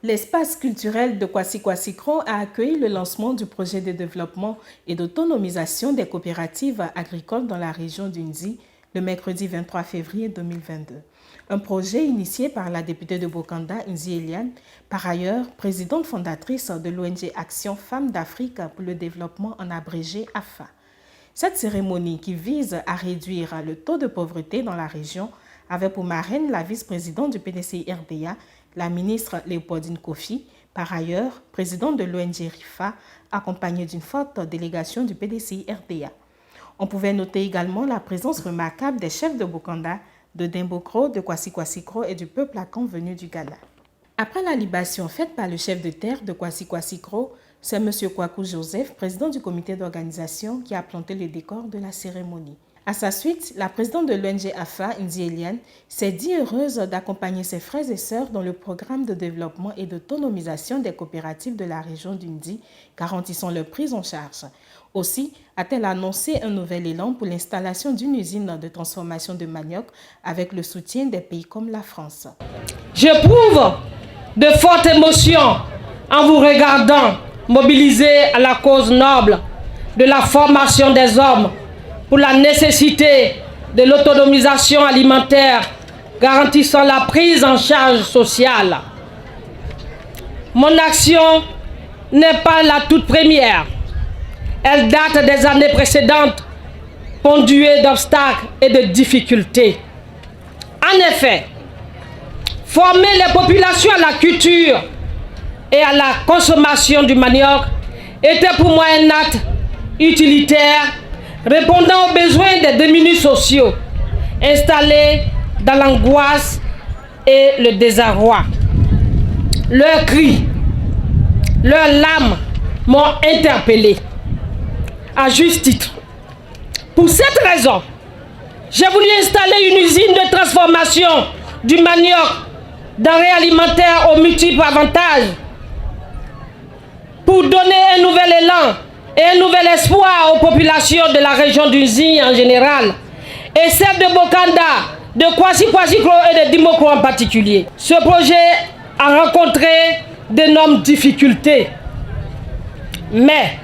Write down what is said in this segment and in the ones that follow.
L'espace culturel de Kwasi-Kwasi-Kro a accueilli le lancement du projet de développement et d'autonomisation des coopératives agricoles dans la région d'Unzi le mercredi 23 février 2022. Un projet initié par la députée de Bokanda, Unzi Eliane, par ailleurs présidente fondatrice de l'ONG Action Femmes d'Afrique pour le développement en abrégé AFA. Cette cérémonie qui vise à réduire le taux de pauvreté dans la région avait pour marraine la vice-présidente du PDCI-RDA, la ministre Léopoldine Kofi, par ailleurs présidente de l'ONG RIFA, accompagnée d'une forte délégation du PDCI-RDA. On pouvait noter également la présence remarquable des chefs de Bokanda, de Dimbokro, de Kwasi-Kwasi-Kro et du peuple Akan venu du Ghana. Après la libation faite par le chef de terre de Kwasi-Kwasi-Kro, c'est M. Kwaku Joseph, président du comité d'organisation, qui a planté le décor de la cérémonie. À sa suite, la présidente de l'ONG AFA, Unzi Eliane, s'est dit heureuse d'accompagner ses frères et sœurs dans le programme de développement et d'autonomisation des coopératives de la région d'Unzi, garantissant leur prise en charge. Aussi, a-t-elle annoncé un nouvel élan pour l'installation d'une usine de transformation de manioc avec le soutien des pays comme la France. J'éprouve de fortes émotions en vous regardant mobiliser à la cause noble de la formation des hommes pour la nécessité de l'autonomisation alimentaire garantissant la prise en charge sociale. Mon action n'est pas la toute première. Elle date des années précédentes, ponctuée d'obstacles et de difficultés. En effet, former les populations à la culture et à la consommation du manioc était pour moi un acte utilitaire répondant aux besoins des démunis sociaux installés dans l'angoisse et le désarroi. Leurs cris, leurs larmes m'ont interpellé, à juste titre. Pour cette raison, j'ai voulu installer une usine de transformation du manioc, denrées alimentaires aux multiples avantages, pour donner un nouvel élan et un nouvel espoir aux populations de la région d'Unzi en général, et celles de Bokanda, de Kwasi-Kwasi-Kro et de Dimbokro en particulier. Ce projet a rencontré d'énormes difficultés, mais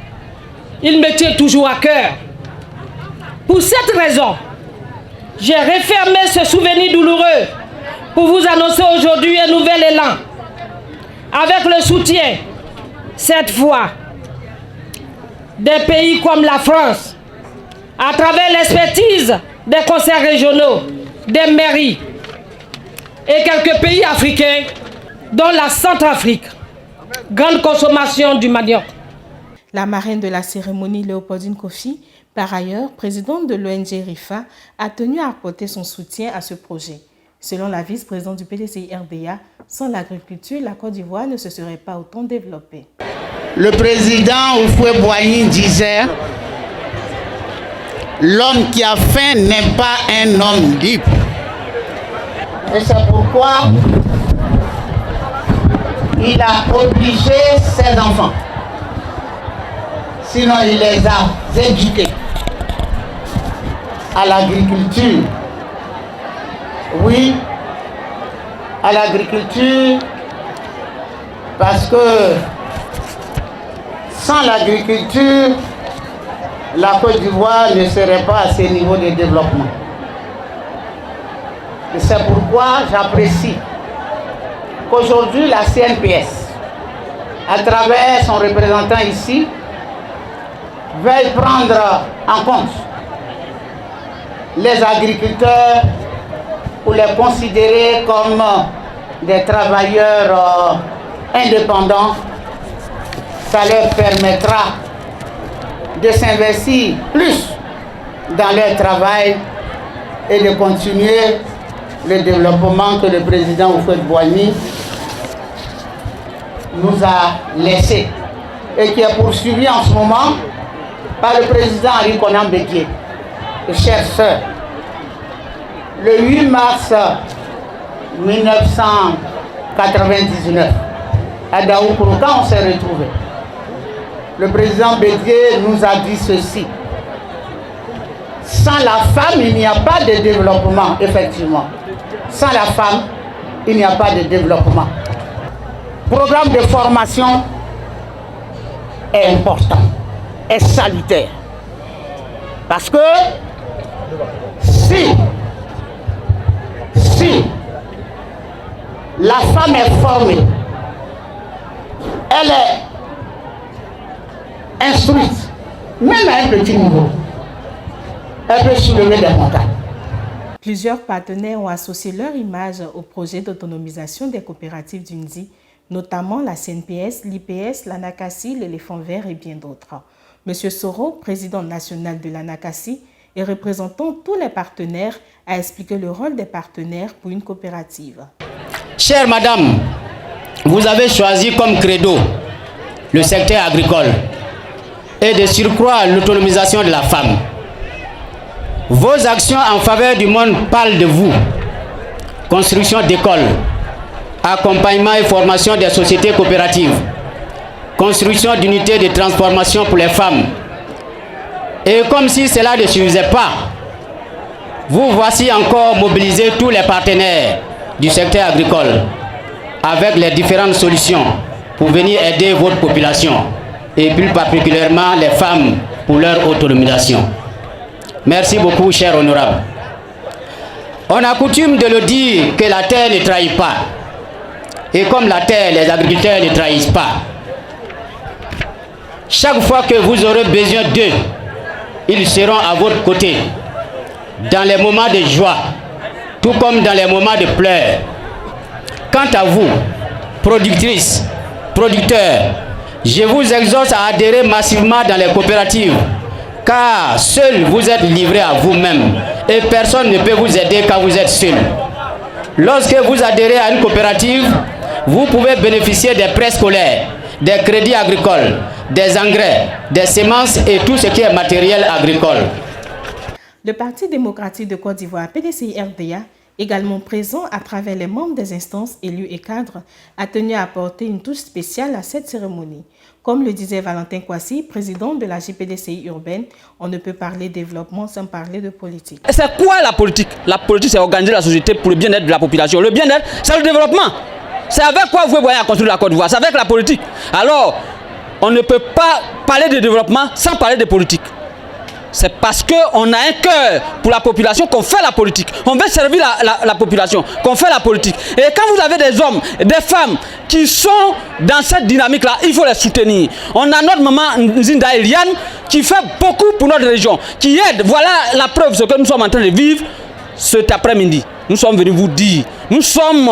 il me tient toujours à cœur. Pour cette raison, j'ai refermé ce souvenir douloureux pour vous annoncer aujourd'hui un nouvel élan, avec le soutien, cette fois, des pays comme la France, à travers l'expertise des conseils régionaux, des mairies et quelques pays africains, dont la Centrafrique, grande consommation du manioc. La marraine de la cérémonie, Léopoldine Kofi, par ailleurs présidente de l'ONG RIFA, a tenu à apporter son soutien à ce projet. Selon la vice-présidente du PDCI-RDA, sans l'agriculture, la Côte d'Ivoire ne se serait pas autant développée. Le président Houphouët-Boigny disait « L'homme qui a faim n'est pas un homme libre ». Et c'est pourquoi il a obligé ses enfants, sinon il les a éduqués à l'agriculture. Oui, à l'agriculture, parce que sans l'agriculture, la Côte d'Ivoire ne serait pas à ce niveau de développement. Et c'est pourquoi j'apprécie qu'aujourd'hui la CNPS, à travers son représentant ici, veuille prendre en compte les agriculteurs pour les considérer comme des travailleurs indépendants. Ça leur permettra de s'investir plus dans leur travail et de continuer le développement que le président Houphouët-Boigny nous a laissé et qui est poursuivi en ce moment par le président Henri Konan Bédié. Chers sœurs, le 8 mars 1999, à Daoukourou, quand on s'est retrouvés, le président Bédié nous a dit ceci: sans la femme, il n'y a pas de développement, effectivement. Sans la femme, il n'y a pas de développement. programme de formation est important, est salutaire. Parce que si la femme est formée, elle est instruite, même à un petit niveau, elle peut soulever des montagnes. Plusieurs partenaires ont associé leur image au projet d'autonomisation des coopératives d'Unzi, notamment la CNPS, l'IPS, l'ANACASI, l'éléphant vert et bien d'autres. Monsieur Soro, président national de l'ANACASI et représentant tous les partenaires, a expliqué le rôle des partenaires pour une coopérative. Chère madame, vous avez choisi comme credo le secteur agricole et de surcroît l'autonomisation de la femme. Vos actions en faveur du monde parlent de vous. Construction d'écoles, accompagnement et formation des sociétés coopératives, construction d'unités de transformation pour les femmes. Et comme si cela ne suffisait pas, vous voici encore mobilisés tous les partenaires du secteur agricole avec les différentes solutions pour venir aider votre population et plus particulièrement les femmes pour leur autonomisation. Merci beaucoup, cher honorable. On a coutume de le dire que la terre ne trahit pas. Et comme la terre, les agriculteurs ne trahissent pas. Chaque fois que vous aurez besoin d'eux, ils seront à votre côté. Dans les moments de joie, tout comme dans les moments de pleurs. Quant à vous, productrices, producteurs, je vous exhorte à adhérer massivement dans les coopératives. Car seul vous êtes livré à vous-même et personne ne peut vous aider quand vous êtes seul. Lorsque vous adhérez à une coopérative, vous pouvez bénéficier des prêts scolaires, des crédits agricoles, des engrais, des semences et tout ce qui est matériel agricole. Le Parti démocratique de Côte d'Ivoire, PDCI-RDA, également présent à travers les membres des instances élus et cadres, a tenu à apporter une touche spéciale à cette cérémonie. Comme le disait Valentin Kwasi, président de la JPDCI urbaine, on ne peut parler développement sans parler de politique. C'est quoi la politique? La politique, c'est organiser la société pour le bien-être de la population. Le bien-être, c'est le développement. C'est avec quoi vous voyez à construire la Côte d'Ivoire? C'est avec la politique. Alors, on ne peut pas parler de développement sans parler de politique. C'est parce qu'on a un cœur pour la population qu'on fait la politique. On veut servir la population, qu'on fait la politique. Et quand vous avez des hommes, des femmes qui sont dans cette dynamique-là, il faut les soutenir. On a notre maman Nzinda Eliane qui fait beaucoup pour notre région, qui aide. Voilà la preuve de ce que nous sommes en train de vivre cet après-midi. Nous sommes venus vous dire, nous sommes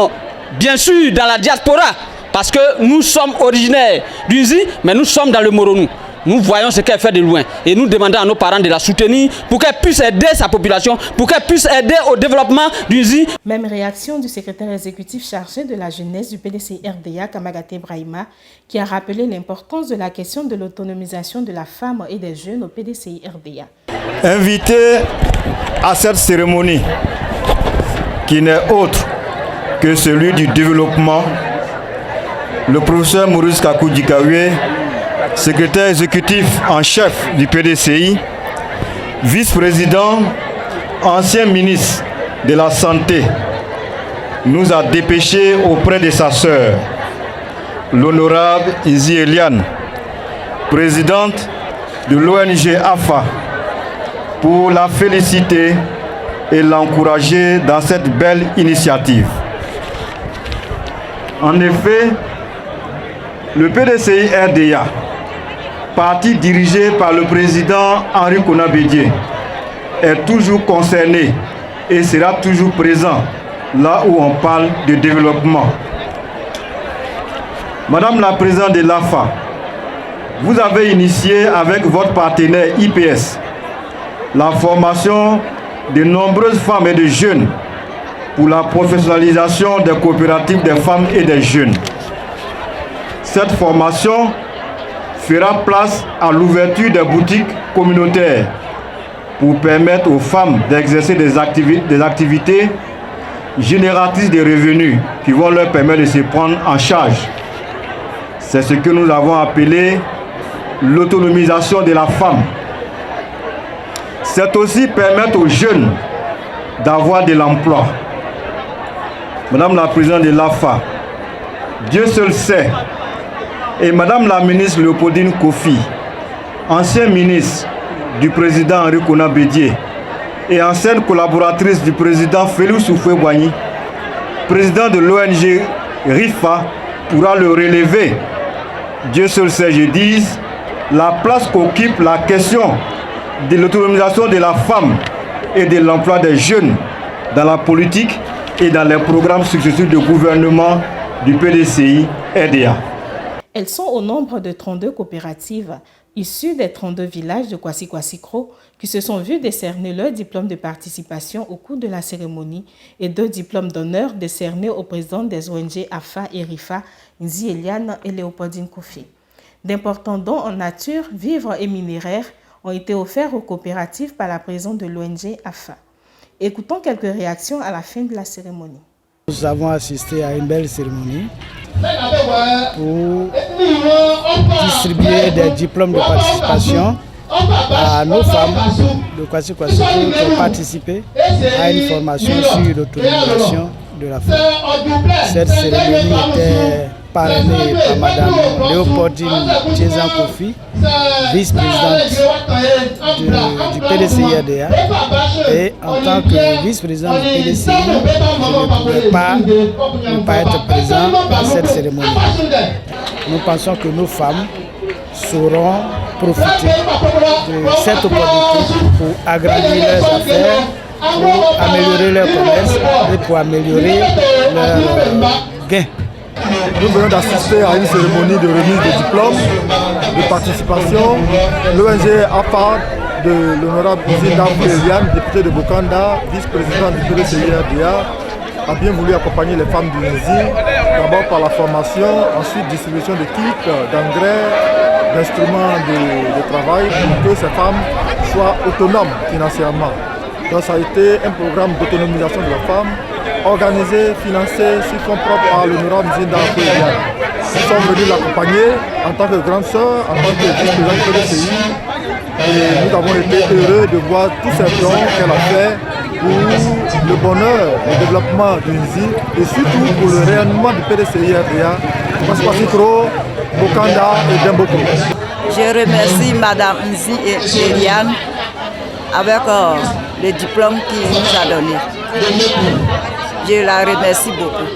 bien sûr dans la diaspora, parce que nous sommes originaires d'Unzi, mais nous sommes dans le Moronou. Nous voyons ce qu'elle fait de loin et nous demandons à nos parents de la soutenir pour qu'elle puisse aider sa population, pour qu'elle puisse aider au développement d'Unzi. Même réaction du secrétaire exécutif chargé de la jeunesse du PDCI-RDA, Kamagaté Brahima, qui a rappelé l'importance de la question de l'autonomisation de la femme et des jeunes au PDCI-RDA. Invité à cette cérémonie qui n'est autre que celui du développement, le professeur Maurice Kakou Dikawe, secrétaire exécutif en chef du PDCI, vice-président, ancien ministre de la Santé, nous a dépêché auprès de sa sœur, l'honorable Nzinda Eliane, présidente de l'ONG AFA, pour la féliciter et l'encourager dans cette belle initiative. En effet, le PDCI-RDA, parti dirigé par le président Henri Konan Bédié, est toujours concerné et sera toujours présent là où on parle de développement. Madame la présidente de l'AFA, vous avez initié avec votre partenaire IPS la formation de nombreuses femmes et de jeunes pour la professionnalisation des coopératives des femmes et des jeunes. Cette formation fera place à l'ouverture des boutiques communautaires pour permettre aux femmes d'exercer des activités génératrices de revenus qui vont leur permettre de se prendre en charge. C'est ce que nous avons appelé l'autonomisation de la femme. C'est aussi permettre aux jeunes d'avoir de l'emploi. Madame la présidente de l'AFA, Dieu seul sait. Et Madame la ministre Léopoldine Kofi, ancienne ministre du président Henri Konan Bédié et ancienne collaboratrice du président Félix Houphouët-Boigny, président de l'ONG RIFA, pourra le relever. Dieu seul sait, je dis, la place qu'occupe la question de l'autonomisation de la femme et de l'emploi des jeunes dans la politique et dans les programmes successifs de gouvernement du PDCI RDA. Elles sont au nombre de 32 coopératives issues des 32 villages de Kwasi-Kwasi-Kro qui se sont vus décerner leur diplôme de participation au cours de la cérémonie et 2 diplômes d'honneur décernés aux présidents des ONG AFA et RIFA, Nzi Eliane et Léopoldine Kofi. D'importants dons en nature, vivres et minéraires ont été offerts aux coopératives par la présidente de l'ONG AFA. Écoutons quelques réactions à la fin de la cérémonie. Nous avons assisté à une belle cérémonie pour distribuer des diplômes de participation à nos femmes de Kwasi-Kwasi-Kro qui ont participé à une formation sur l'autonomisation de la femme. Cette cérémonie était parrainée par Mme Léopoldine Tchezan Kofi, vice-présidente du PDCI-RDA. Et en tant que vice-président du PDCI, je ne pouvais pas ne pas être présent à cette cérémonie. Nous pensons que nos femmes sauront profiter de cette opportunité pour agrandir leurs affaires, pour améliorer leur commerce et pour améliorer leurs gains. Nous venons d'assister à une cérémonie de remise de diplômes de participation. L'ONG AFA de l'honorable Zinda Eliane, député de Bokanda, vice-président du PDCI-RDA, a bien voulu accompagner les femmes du Nzi, d'abord par la formation, ensuite distribution de kits, d'engrais, d'instruments de travail pour que ces femmes soient autonomes financièrement. Donc ça a été un programme d'autonomisation de la femme, organisé, financé sur fonds propres par l'honorable Zinda Eliane. Nous sommes venus l'accompagner en tant que grande sœur, en tant que vice-présidente du PDCI. Et nous avons été heureux de voir tous ces dons qu'elle a fait pour le bonheur, le développement du Nzi et surtout pour le rayonnement du PDCI-RDA, Kwasi-Kwasi-Kro, Bokanda et Demboko. Je remercie Mme Nzi Eliane avec le diplôme qu'il nous a donné. Je la remercie beaucoup.